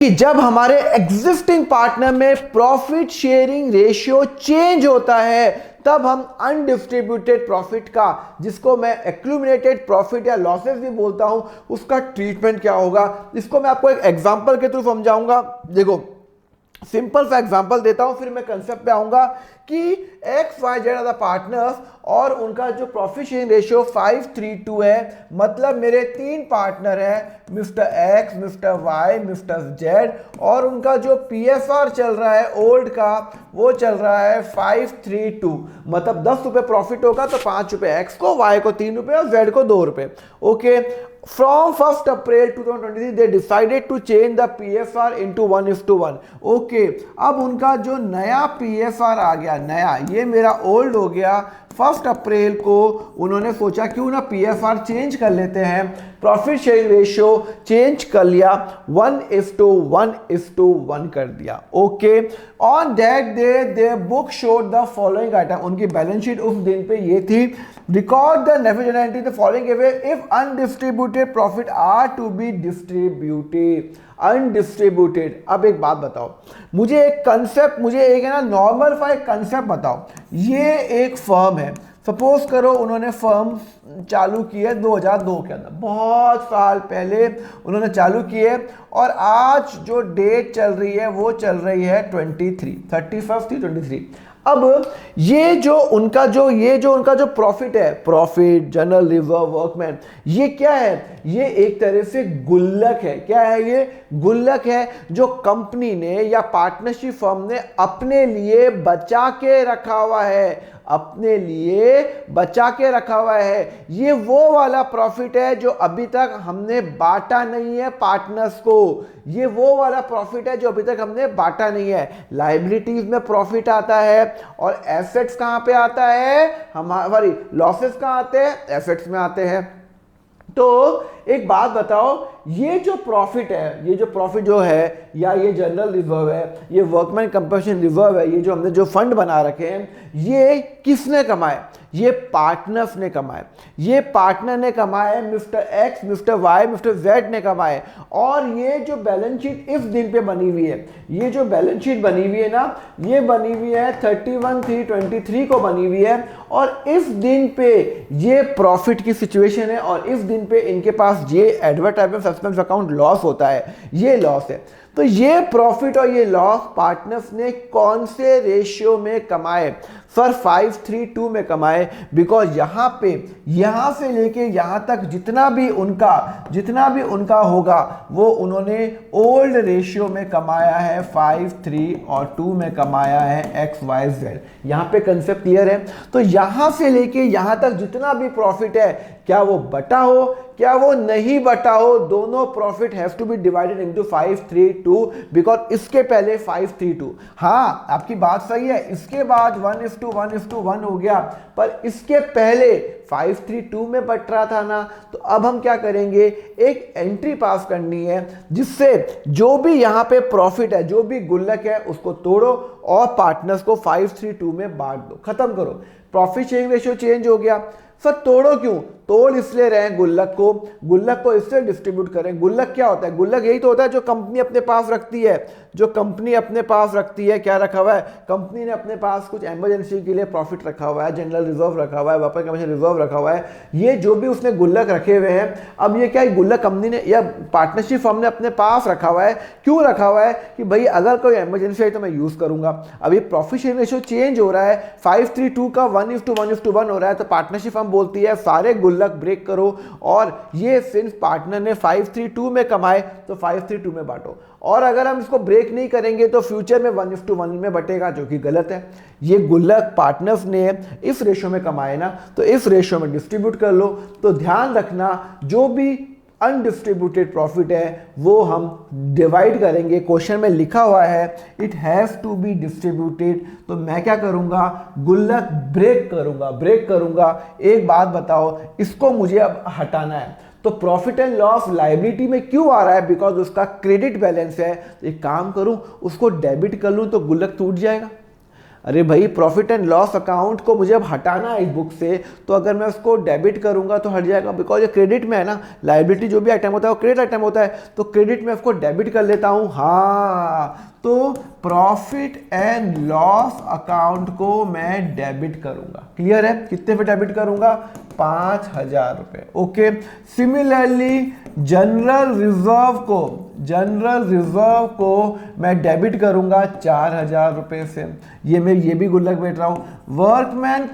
कि जब हमारे एग्जिस्टिंग पार्टनर में प्रॉफिट शेयरिंग रेशियो चेंज होता है तब हम अनडिस्ट्रीब्यूटेड प्रॉफिट का, जिसको मैं एक्यूमुलेटेड प्रॉफिट या लॉसेस भी बोलता हूं, उसका ट्रीटमेंट क्या होगा, इसको मैं आपको एक एग्जांपल के थ्रू समझाऊंगा। देखो सिंपल सा एग्जांपल देता हूं, फिर मैं कंसेप्ट पे आऊंगा कि X Y Z are partners और उनका जो प्रॉफिट शेयरिंग रेशियो 5:3:2 है। मतलब मेरे तीन पार्टनर हैं, mister X, mister Y, mister Z, और उनका जो पीएफआर चल रहा है ओल्ड का वो चल रहा है 5:3:2। मतलब 10 रुपए प्रॉफिट होगा तो 5 रुपए एक्स को, वाई को 3 रुपए और जेड को 2 रुपए। Okay, from 1st April 2023 they decided to change the PFR into 1:1। Okay, अब उनका जो नया PFR आ गया, नया, ये मेरा ओल्ड हो गया। 1 अप्रैल को उन्होंने सोचा क्यों ना PFR चेंज कर लेते हैं, प्रॉफिट शेयरिंग रेशियो चेंज कर लिया, 1:1:1 कर दिया। Okay, on that day they book showed the following item. उनकी बैलेंस शीट उस दिन पे ये थी, record the benefit the following way if undistributed profit are to be distributed. Undistributed. अब एक बात बताओ, मुझे एक कंसेप्ट, मुझे एक है ना नॉर्मल सा एक कंसेप्ट बताओ। ये एक फर्म है, सपोज करो उन्होंने फर्म चालू की है 2002 के अंदर, बहुत साल पहले उन्होंने चालू की है, और आज जो डेट चल रही है वो चल रही है 31/3/23। अब ये जो उनका जो प्रॉफिट है, प्रॉफिट, जनरल रिजर्व, वर्कमैन, ये क्या है? ये एक तरह से गुल्लक है। क्या है ये? गुल्लक है जो कंपनी ने या पार्टनरशिप फर्म ने अपने लिए बचा के रखा हुआ है, अपने लिए बचा के रखा हुआ है। ये वो वाला प्रॉफिट है जो अभी तक हमने बांटा नहीं है पार्टनर्स को। ये वो वाला प्रॉफिट है जो अभी तक हमने बांटा नहीं है। लायबिलिटीज में प्रॉफिट आता है और एसेट्स कहां पे आता है? हमारी लॉसेस कहां आते हैं? एसेट्स में आते हैं। तो एक बात बताओ, ये जो प्रॉफिट है, ये जो प्रॉफिट जो है, या ये जनरल रिजर्व है, ये वर्कमैन कंपनसेशन रिजर्व है, ये जो हमने जो फंड बना रखे हैं, ये किसने कमाए? ये पार्टनर्स ने कमाए। ये पार्टनर ने कमाए, mister X, mister Y, mister Z ने कमाए। और ये जो बैलेंस शीट इस दिन पे बनी हुई है, ये जो बैलेंस शीट बनी हुई है ना, ये बनी हुई है 31/3/23 को बनी हुई है, और इस दिन पे ये प्रॉफिट की सिचुएशन है, और इस दिन पे इनके पास ये एडवर्टाइजमेंट सस्पेंस अकाउंट लॉस होता है, ये लॉस है। तो ये प्रॉफिट और ये लॉस पार्टनर्स ने कौन से रेशियो में कमाए? सर 5:3:2 में कमाए, बिकॉज यहां पे, यहां से लेके यहां तक जितना भी उनका होगा वो उन्होंने ओल्ड रेशियो में कमाया है, 5:3:2 में कमाया है XYZ। यहां पे कंसेप्ट क्लियर है? तो यहां से लेके यहां तक जितना भी प्रॉफिट है, क्या वो बटा हो, क्या वो नहीं बटा हो, दोनों profit have to be divided into 5:3:2, because इसके पहले 5:3:2। हाँ, आपकी बात सही है, इसके बाद 1:1:1 हो गया, पर इसके पहले 5:3:2 में बट रहा था ना। तो अब हम क्या करेंगे, एक एंट्री पास करनी है जिससे जो भी यहां पे प्रॉफिट है, जो भी गुल्लक है, उसको तोड़ो और पार्टनर्स को 5:3:2 में बांट दो, खत्म करो। प्रॉफिट शेयरिंग रेशियो चेंज हो गया। सर तोड़ो क्यों? तोड़ इसलिए रहे हैं गुल्लक को इससे डिस्ट्रीब्यूट करें। गुल्लक क्या होता है? गुल्लक यही तो होता है जो कंपनी अपने पास रखती है, जो कंपनी अपने पास रखती है। क्या रखा हुआ है? कंपनी ने अपने पास कुछ इमरजेंसी के लिए प्रॉफिट रखा हुआ है, जनरल रिजर्व रखा हुआ है, वर्कमैन कंपनसेशन रिजर्व रखा हुआ है। ये जो भी उसने गुल्लक रखे हुए हैं, अब ये क्या गुल्लक कंपनी ने या पार्टनरशिप फर्म ने अपने पास रखा हुआ है। क्यों रखा हुआ है? कि भाई अगर कोई इमरजेंसी है तो मैं यूज करूंगा। अब ये प्रॉफिट शेयरिंग रेशियो चेंज हो रहा है, 5:3:2 का 1:1:1 हो रहा है, तो पार्टनरशिप फर्म बोलती है सारे गुल्लक ब्रेक करो, और ये सिंस पार्टनर ने 5:3:2 में कमाए तो 5:3:2 में बांटो। और अगर हम इसको ब्रेक नहीं करेंगे तो फ्यूचर में 1:1 में बटेगा, जो कि गलत है। ये गुल्लक पार्टनर्स ने इस रेशियो में कमाए ना, तो इस रेशियो में डिस्ट्रीब्यूट कर लो। तो ध्यान रखना, जो भी अनडिस्ट्रीब्यूटेड प्रॉफिट है वो हम डिवाइड करेंगे। क्वेश्चन में लिखा हुआ है it has to be distributed, तो मैं क्या करूंगा? गुल्लक ब्रेक करूंगा। एक बात बताओ, इसको मुझे अब हटाना है, तो प्रॉफिट एंड लॉस लायबिलिटी में क्यों आ रहा है? बिकॉज उसका क्रेडिट बैलेंस है। एक काम करूं, उसको डेबिट कर लूं तो गुल्लक टूट जाएगा। अरे भाई प्रॉफिट एंड लॉस अकाउंट को मुझे अब हटाना है इस बुक से, तो अगर मैं उसको डेबिट करूंगा तो हट जाएगा, बिकॉज ये क्रेडिट में है ना, लायबिलिटी जो भी आइटम होता है वो क्रेडिट आइटम होता है, तो क्रेडिट में उसको डेबिट कर लेता हूं। हाँ, तो प्रॉफिट एंड लॉस अकाउंट को मैं डेबिट करूंगा। क्लियर है? कितने पे डेबिट करूंगा? 5,000 रुपए। ओके। सिमिलरली जनरल रिजर्व को मैं डेबिट करूंगा 4,000 रुपए से। ये मैं ये भी गुल्लक बैठ रहा हूं। वर्कमैन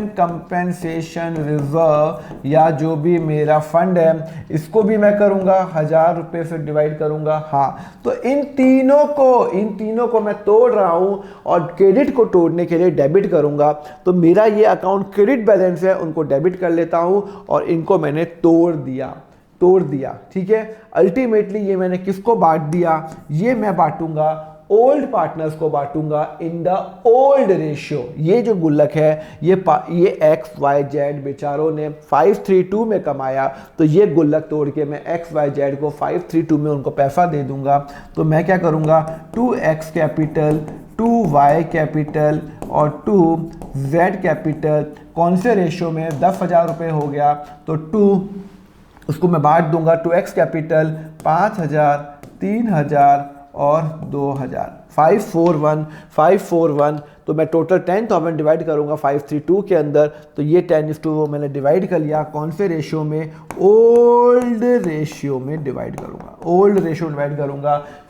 कंपेंसेशन रिजर्व या जो भी मेरा फंड है इसको भी मैं करूंगा 1,000 रुपए से डिवाइड करूंगा। हाँ, तो इन तीनों को मैं तोड़ रहा हूं और क्रेडिट को तोड़ने के लिए डेबिट करूंगा। तो मेरा ये अकाउंट क्रेडिट बैलेंस है, उनको डेबिट कर लेता हूं और इनको मैंने तोड़ दिया। ठीक है। अल्टीमेटली ये मैंने किसको बांट दिया? ये मैं बांटूंगा ओल्ड पार्टनर्स को, बांटूंगा इन द ओल्ड रेशियो। ये जो गुल्लक है ये XYZ बेचारों ने 532 में कमाया, तो ये गुल्लक तोड़ के मैं XYZ को 532 में उनको पैसा दे दूंगा। तो मैं क्या करूंगा? 2X कैपिटल, 2Y कैपिटल और 2Z कैपिटल कौन से रेशियो में? 10,000 रुपये हो गया, तो 2 उसको मैं बांट दूंगा। 2X कैपिटल 5,000, 3,000 और 2,000, 541। तो मैं टोटल 10,000 डिवाइड करूंगा 532 के अंदर, तो ये 10:2 वो मैंने डिवाइड कर लिया। कौन से रेशियो में? ओल्ड रेशियो में डिवाइड करूंगा।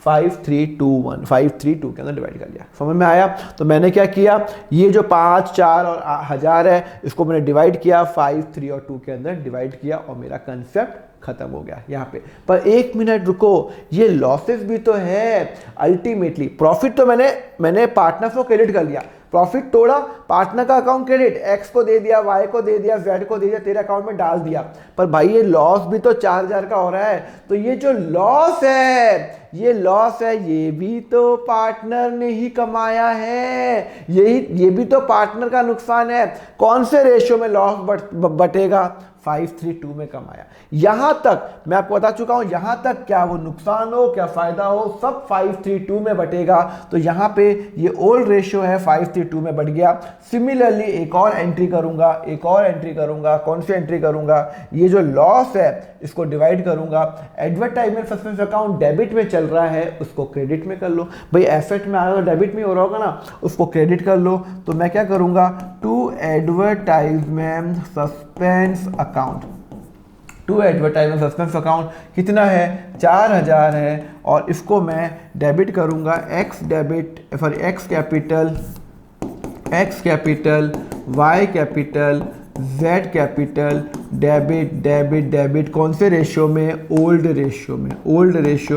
532 के अंदर डिवाइड कर लिया। समझ में आया? तो मैंने क्या किया, ये जो 5, 4 और 1,000 है इसको मैंने डिवाइड किया, 5, 3 और 2 के अंदर डिवाइड किया और मेरा कंसेप्ट खत्म हो गया यहाँ पे। पर एक मिनट रुको, ये लॉसेस भी तो है। अल्टीमेटली प्रॉफिट तो मैंने पार्टनर्स को क्रेडिट कर लिया, प्रॉफिट तोड़ा, पार्टनर का अकाउंट क्रेडिट, एक्स को दे दिया, वाई को दे दिया, जेड को दे दिया, तेरे अकाउंट में डाल दिया। पर भाई ये लॉस भी तो 4,000 का हो रहा है, तो ये जो लॉस है ये भी तो पार्टनर ने ही कमाया है, ये भी तो पार्टनर का नुकसान है। कौन से रेशियो में लॉस बटेगा? 532 में कमाया। यहां तक मैं आपको बता चुका हूं, यहां तक क्या वो नुकसान हो क्या फायदा हो, सब 532 में बटेगा। तो यहां पे ये ओल्ड रेशियो है, 532 में बढ़ गया। सिमिलरली एक और एंट्री करूंगा। कौन सी एंट्री करूंगा? ये जो लॉस है इसको डिवाइड करूंगा। एडवर्टाइजमेंट सस्पेंस अकाउंट डेबिट में चल रहा है, उसको क्रेडिट में कर लो। भाई एसेट में आएगा, डेबिट में हो रहा होगा ना, उसको क्रेडिट कर लो। तो मैं क्या करूंगा? टू एडवर्टाइजमेंट सस्पेंस अकाउंट कितना है? 4,000 है, और इसको मैं डेबिट करूंगा। X capital, Y capital, Z capital, debit कौन से रेशियो में? ओल्ड रेशियो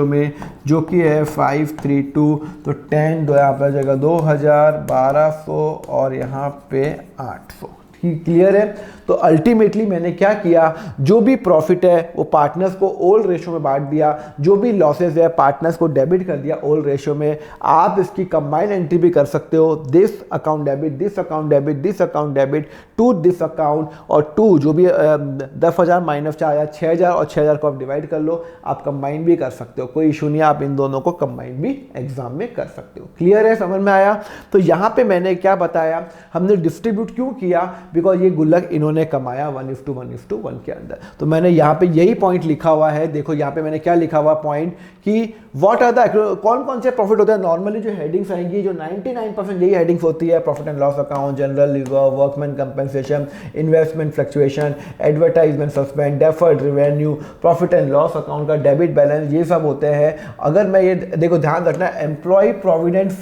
में, जो कि है 532। तो 10 दो यहाँ पे आ जाएगा 2,000, 1,200 और यहाँ पे 800। क्लियर है? तो अल्टीमेटली मैंने क्या किया, जो भी प्रॉफिट है वो पार्टनर्स को ओल्ड रेशियो में बांट दिया, जो भी लॉसेस है पार्टनर्स को डेबिट कर दिया ओल्ड रेशियो में। आप इसकी कंबाइंड एंट्री भी कर सकते हो, this account debit, this account debit, this account debit to this account, और टू जो भी 10,000 माइनस 4,000, 6,000 और 6,000 को आप डिवाइड कर लो। आप कंबाइन भी कर सकते हो, कोई इशू नहीं है, आप इन दोनों को कंबाइन भी एग्जाम में कर सकते हो। क्लियर है? समझ में आया? तो यहाँ पे मैंने क्या बताया, हमने डिस्ट्रीब्यूट क्यों किया, बिकॉज ये गुल्लक इन्होंने कमाया 1:1 के अंदर। तो मैंने यहाँ पे यही पॉइंट लिखा हुआ है। देखो यहाँ पे मैंने क्या लिखा हुआ पॉइंट कि व्हाट आर द कौन कौन से प्रॉफिट होते हैं। नॉर्मली जो हेडिंग्स आएंगी, जो 99% यही हेडिंग्स होती है, profit and loss account, general reserve, workman compensation, investment fluctuation, advertisement suspend, deferred revenue, profit and loss account का डेबिट बैलेंस, ये सब होते हैं। अगर मैं ये देखो, ध्यान रखना, एम्प्लॉय प्रोविडेंट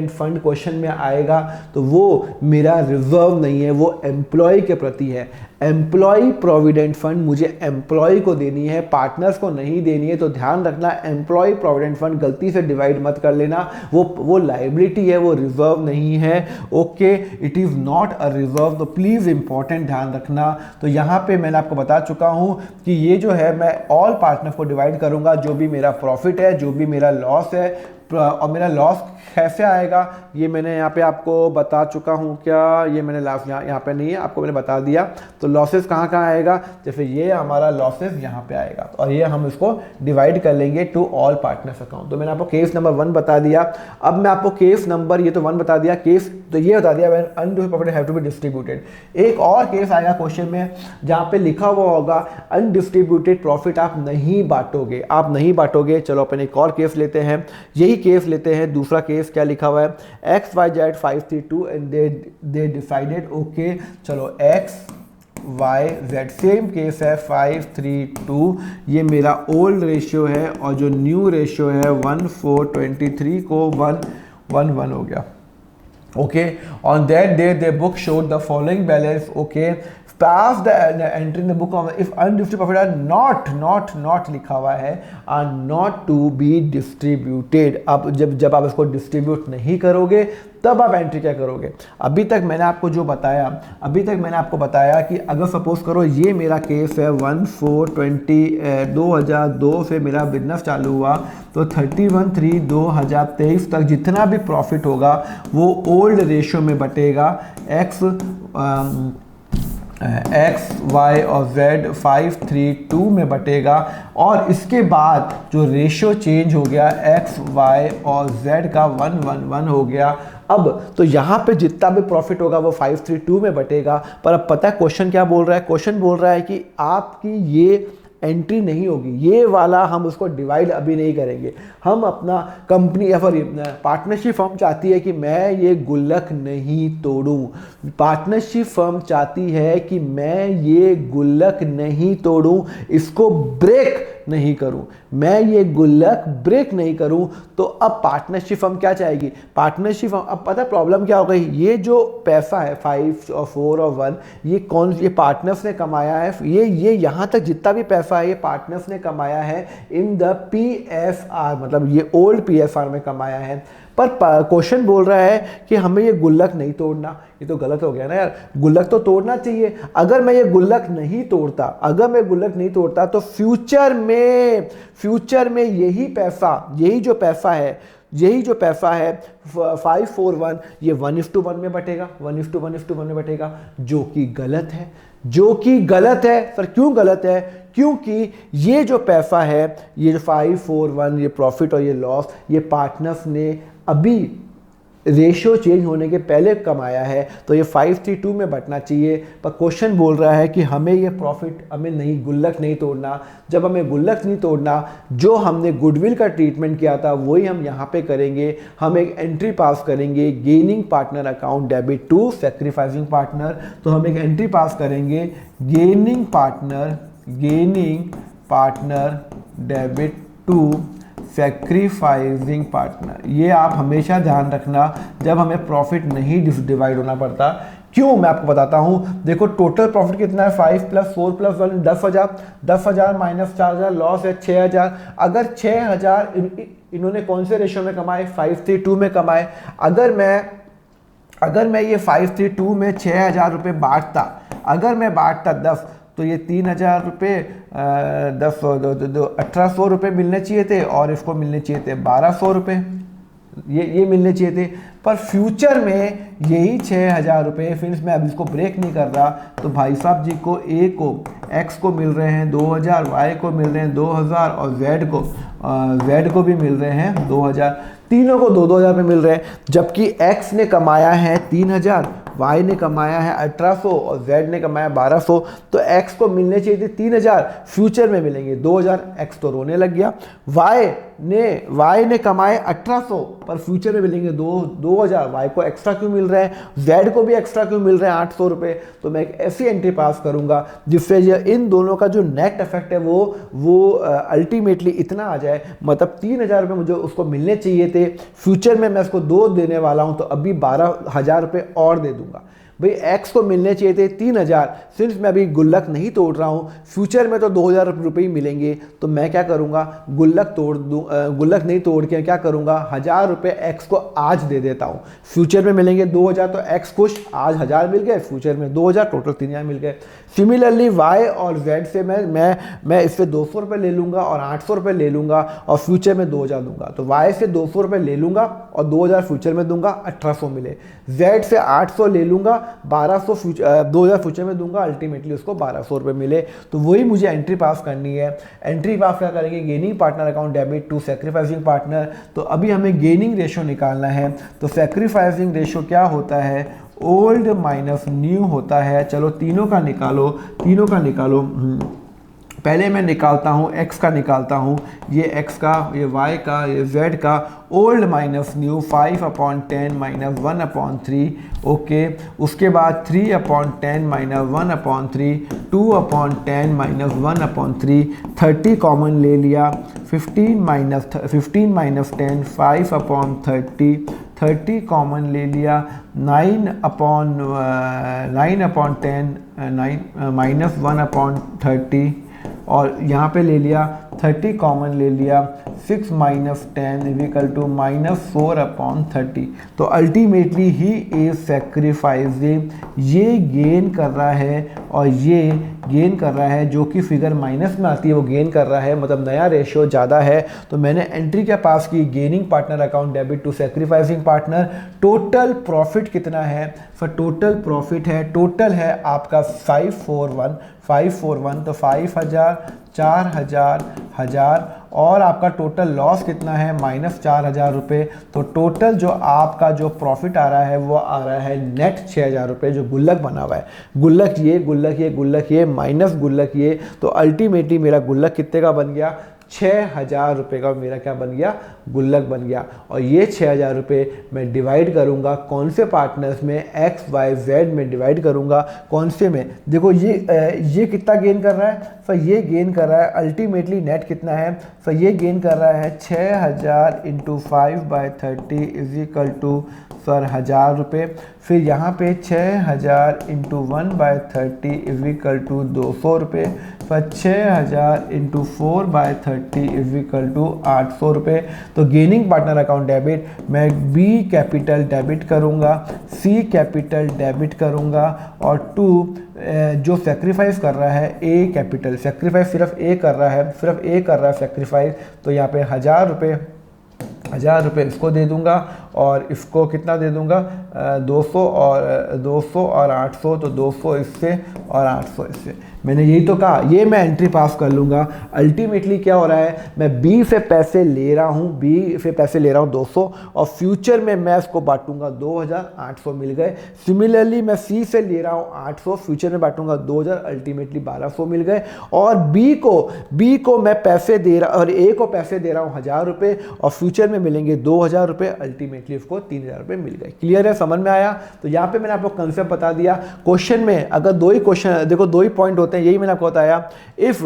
फंड क्वेश्चन में आएगा तो वो मेरा रिजर्व नहीं है, वो एम्प्लॉय के प्रति है। एम्प्लॉय प्रोविडेंट फंड मुझे एम्प्लॉय को देनी है, पार्टनर्स को नहीं देनी है। तो ध्यान रखना, एम्प्लॉय प्रोविडेंट फंड गलती से डिवाइड मत कर लेना, वो लाइबिलिटी है, वो रिजर्व नहीं है। Okay, it is not a reserve. तो प्लीज़ इंपॉर्टेंट ध्यान रखना। तो यहाँ पे मैंने आपको बता चुका हूँ कि ये जो है मैं ऑल पार्टनर्स को डिवाइड करूँगा, जो भी मेरा प्रॉफिट है, जो भी मेरा लॉस है। और मेरा लॉस कैसे आएगा ये मैंने यहाँ पे आपको बता चुका हूँ क्या, ये मैंने लास्ट यहाँ पे नहीं है, आपको मैंने बता दिया। तो तो लॉसेस कहाँ कहाँ आएगा, जैसे ये हमारा लॉसेस यहाँ पे आएगा और ये हम इसको डिवाइड कर लेंगे टू ऑल पार्टनर्स अकाउंट। तो मैंने आपको केस नंबर 1 बता दिया। अब मैं आपको केस नंबर, ये तो 1 बता दिया, केस तो ये बता दिया undistributed profit have to be distributed. एक और केस आएगा क्वेश्चन में जहाँ पे लिखा हुआ होगा अनडिस्ट्रीब्यूटेड प्रॉफिट आप नहीं बांटोगे, आप नहीं बांटोगे। चलो अपन एक और केस लेते हैं, यही केस लेते हैं। दूसरा केस क्या लिखा हुआ है, XYZ 532 and they decided, okay चलो XYZ सेम केस है 532, ये मेरा ओल्ड रेशियो है और जो न्यू रेशियो है 1423 को 111 हो गया। Okay, on that day the book showed the following balance. Okay, pass the entry in the book of if undistributed profit are not लिखा हुआ है are not to be distributed। अब जब आप इसको डिस्ट्रीब्यूट नहीं करोगे तब आप एंट्री क्या करोगे। अभी तक मैंने आपको जो बताया, अभी तक मैंने आपको बताया कि अगर सपोज करो ये मेरा केस है 2002 से मेरा बिजनेस चालू हुआ, तो 31/3/2023 तक जितना भी प्रॉफिट होगा वो ओल्ड रेशियो में बटेगा, X, Y और Z 532 में बटेगा और इसके बाद जो रेशियो चेंज हो गया X, Y और Z का 111 हो गया। अब तो यहाँ पे जितना भी प्रॉफिट होगा वो 532 में बटेगा। पर अब पता है क्वेश्चन क्या बोल रहा है, क्वेश्चन बोल रहा है कि आपकी ये एंट्री नहीं होगी, ये वाला हम उसको डिवाइड अभी नहीं करेंगे। हम अपना कंपनी या फिर पार्टनरशिप फर्म चाहती है कि मैं ये गुल्लक नहीं तोड़ूं, पार्टनरशिप फर्म चाहती है कि मैं ये गुल्लक नहीं तोड़ूं, इसको ब्रेक नहीं करूं, मैं ये गुल्लक ब्रेक नहीं करूं। तो अब पार्टनरशिप फर्म क्या चाहेगी, पार्टनरशिप फर्म, अब पता है प्रॉब्लम क्या हो गई, ये जो पैसा है 5 और 4 और 1 ये पार्टनर्स ने कमाया है, ये यहाँ तक जितना भी पैसा है ये पार्टनर्स ने कमाया है इन द PFR, मतलब ये ओल्ड PFR में कमाया है। पर क्वेश्चन बोल रहा है कि हमें ये गुल्लक नहीं तोड़ना, ये तो गलत हो गया ना यार, गुल्लक तो तोड़ना चाहिए। अगर मैं ये गुल्लक नहीं तोड़ता, अगर मैं गुल्लक नहीं तोड़ता तो फ्यूचर में यही जो पैसा है 541 ये 1:1 में बटेगा, 1:1 में बटेगा, जो कि गलत है। सर क्यों गलत है, क्योंकि ये जो पैसा है, ये जो 541 ये प्रॉफिट और ये लॉस, ये पार्टनर्स ने अभी रेशियो चेंज होने के पहले कमाया है, तो ये 532 में बटना चाहिए। पर क्वेश्चन बोल रहा है कि हमें ये प्रॉफिट, हमें नहीं गुल्लक नहीं तोड़ना। जब हमें गुल्लक नहीं तोड़ना, जो हमने गुडविल का ट्रीटमेंट किया था वही हम यहाँ पे करेंगे। हम एक एंट्री पास करेंगे, gaining partner account debit to sacrificing partner. तो हम एक एंट्री पास करेंगे, gaining partner debit to sacrificing partner. ये आप हमेशा ध्यान रखना जब हमें प्रॉफिट नहीं डिवाइड होना पड़ता। क्यों, मैं आपको बताता हूँ। देखो टोटल प्रॉफिट कितना है, 5 + 4 + 1 10,000, 10,000 - 4,000 लॉस है 6,000। अगर 6,000 इन्होंने कौन से रेशियो में कमाए, 532 में कमाए। अगर मैं ये 532 में 6,000 रुपये बांटता, अगर मैं बांटता 10, तो ये 3,000 रुपये 1,800 रुपये मिलने चाहिए थे और इसको मिलने चाहिए थे 1,200 रुपये, ये मिलने चाहिए थे। पर फ्यूचर में यही 6,000 रुपये, फिर मैं अब इसको ब्रेक नहीं कर रहा, तो भाई साहब जी को ए को एक्स को मिल रहे हैं 2,000, वाई को मिल रहे हैं 2,000 और जेड को भी मिल रहे हैं 2,000। तीनों को 2,000 रुपये मिल रहे हैं, जबकि एक्स ने कमाया है 3,000, वाई ने कमाया है 1,800 और जेड ने कमाया 1,200। तो एक्स को मिलने चाहिए थे 3,000, फ्यूचर में मिलेंगे 2,000। एक्स तो रोने लग गया। वाई ने कमाए 1,800 पर फ्यूचर में मिलेंगे 2,000। वाई को एक्स्ट्रा क्यों मिल रहे हैं, जेड को भी एक्स्ट्रा क्यों मिल रहे हैं 800 रुपये। तो मैं एक ऐसी एंट्री पास करूंगा जिससे इन दोनों का जो नेट इफेक्ट है वो अल्टीमेटली इतना आ जाए, मतलब 3,000 रुपये मुझे उसको मिलने चाहिए थे, फ्यूचर में मैं उसको 2 देने वाला हूं, तो अभी 12,000 रुपये और दे दूंगा। भाई एक्स को मिलने चाहिए थे 3,000, सिर्फ मैं अभी गुल्लक नहीं तोड़ रहा हूँ, फ्यूचर में तो 2,000 रुपये ही मिलेंगे, तो मैं क्या करूँगा, गुल्लक नहीं तोड़ के क्या करूँगा, 1,000 रुपये एक्स को आज दे देता हूँ। फ्यूचर में मिलेंगे 2,000, तो एक्स खुश, आज 1,000 मिल गए, फ्यूचर में 2,000, टोटल 3,000 मिल गए। सिमिलरली वाई और जेड से मैं इससे 200 रुपये ले लूँगा और 800 रुपये ले लूँगा और फ्यूचर में 2,000 दूंगा। तो वाई से 200 रुपये ले लूँगा और 2,000 फ्यूचर में दूंगा, 1,800 मिले। जेड से 800 ले लूँगा 1200 2000 फ्यूचर में दूंगा, अल्टीमेटली उसको 1200 रुपये मिले। तो वही मुझे एंट्री पास करनी है। एंट्री पास क्या करेंगे, gaining partner account debit to sacrificing partner. तो अभी हमें गेनिंग रेशो निकालना है। तो सैक्रिफाइसिंग रेशो क्या होता है, ओल्ड माइनस न्यू होता है। चलो तीनों का निकालो, तीनों का निकालो। पहले मैं निकालता हूँ x का निकालता हूँ, ये x का, ये y का, ये z का। Old minus new 5/10 minus 1/3। Okay, उसके बाद 3/10 माइनस 1/3, 2/10 माइनस 1/3। 30 कॉमन ले लिया, 15 माइनस 10 5/30। 30 कॉमन ले लिया, 9/10 माइनस 1/30। और यहाँ पे ले लिया 30 कॉमन ले लिया, 6 माइनस 10 इक्वल टू -4/30। तो अल्टीमेटली ही इज सैक्रिफाइसिंग, ये गेन कर रहा है और ये गेन कर रहा है, जो कि फिगर माइनस में आती है वो गेन कर रहा है, मतलब नया रेशियो ज़्यादा है। तो मैंने एंट्री क्या पास की, gaining partner account debit to sacrificing partner. Total profit कितना है, फिर टोटल प्रॉफिट है, टोटल है आपका 541। तो 5000, 4000, 1000 और आपका टोटल लॉस कितना है, -4000 रुपये। तो टोटल जो आपका जो प्रॉफिट आ रहा है वो आ रहा है नेट 6000 रुपये, जो गुल्लक बना हुआ है। गुल्लक ये, गुल्लक ये, गुल्लक ये, माइनस गुल्लक ये। तो अल्टीमेटली मेरा गुल्लक कितने का बन गया, 6000 रुपये का मेरा क्या बन गया, गुल्लक बन गया। और ये 6000 रुपये मैं डिवाइड करूंगा कौन से पार्टनर्स में, एक्स वाई जेड में डिवाइड करूंगा। कौन से में, देखो ये कितना गेन कर रहा है, सर ये गेन कर रहा है अल्टीमेटली नेट कितना है, सर ये गेन कर रहा है 6000 × 5/30 इज इक्वल टू सर 1000 रुपये। फिर यहाँ पे 6000 × 1/30 इज इक्वल टू 200 रुपये। फिर 6000 × 4/30 इज इक्वल टू 800 रुपये। तो गेनिंग पार्टनर अकाउंट डेबिट मैं बी कैपिटल डेबिट करूँगा, सी कैपिटल डेबिट करूँगा और टू जो सेक्रीफाइस कर रहा है ए कैपिटल, सेक्रीफाइस सिर्फ ए कर रहा है, सिर्फ ए कर रहा है सेक्रीफाइस। तो यहाँ पे 1000 रुपये इसको दे दूंगा और इसको कितना दे दूंगा, 200 और 800। तो 200 इससे और 800 इससे। मैंने यही तो कहा, ये मैं एंट्री पास कर लूँगा। अल्टीमेटली क्या हो रहा है, मैं बी से पैसे ले रहा हूँ, 200 और फ्यूचर में मैं इसको बांटूंगा 2800 मिल गए। सिमिलरली मैं सी से ले रहा हूँ 800, फ्यूचर में बांटूंगा 2000, अल्टीमेटली 1200 मिल गए। और बी को मैं पैसे दे रहा, और ए को पैसे दे रहा हूँ 1000 रुपये और फ्यूचर में मिलेंगे 2000 रुपये, अल्टीमेटली उसको 3000 रुपये मिल गए। क्लियर है, समझ में आया। तो यहाँ पे मैंने आपको कंसेप्ट बता दिया। क्वेश्चन में अगर दो ही क्वेश्चन, देखो दो ही पॉइंट होते हैं, यही मैंने आपको बताया। If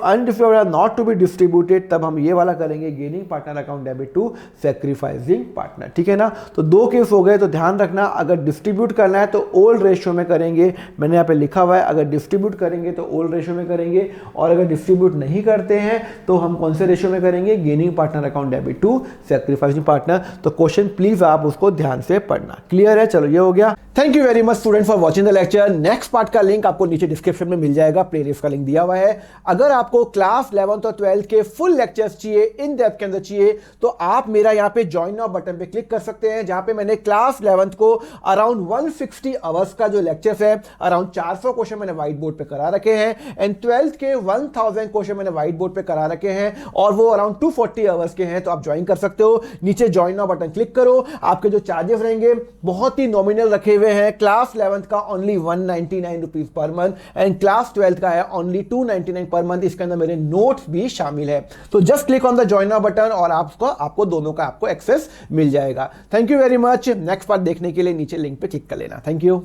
undistributed are not to be distributed, तब हम ये वाला करेंगे, gaining partner account debit to sacrificing partner. ठीक है ना। तो दो केस हो गए। तो ध्यान रखना, अगर डिस्ट्रीब्यूट करना है तो ओल्ड रेशियो में करेंगे, मैंने यहाँ पे लिखा हुआ है। अगर डिस्ट्रीब्यूट करेंगे तो ओल्ड रेशियो में करेंगे, और अगर डिस्ट्रीब्यूट नहीं करते हैं तो हम कौन से रेशियो में करेंगे, gaining partner account debit to sacrificing partner. तो क्वेश्चन प्लीज आप उसको ध्यान से पढ़ना। क्लियर है, चलो ये हो गया। Thank you very much student for watching the lecture. Next part का लिंक आपको नीचे डिस्क्रिप्शन में मिल जाएगा, प्लेलिस्ट का लिंक दिया हुआ है। अगर आपको क्लास 11th और 12th के फुल लेक्चर्स चाहिए, इन डेप्थ के अंदर चाहिए, तो आप मेरा यहाँ पे ज्वाइन नाउ बटन पे क्लिक कर सकते हैं, जहां पे मैंने क्लास 11th को अराउंड 160 आवर्स का जो लेक्चर्स है, अराउंड 400 क्वेश्चन मैंने व्हाइट बोर्ड पे करा रखे हैं, एंड 12th के 1000 क्वेश्चन मैंने व्हाइट बोर्ड पे करा रखे हैं, और वो अराउंड 240 आवर्स के हैं। तो आप ज्वाइन कर सकते हो, नीचे ज्वाइन नाउ बटन क्लिक करो। आपके जो चार्जेस रहेंगे बहुत ही नॉमिनल रखे हुए हैं। क्लास 11th का only 199 rupees per month, and class 12th का है ओनली 299 पर मंथ। इसके अंदर मेरे नोट्स भी शामिल है। तो just click on the join now button और आपको दोनों का एक्सेस मिल जाएगा। Thank you very much. Next part देखने के लिए नीचे लिंक पे क्लिक कर लेना। Thank you.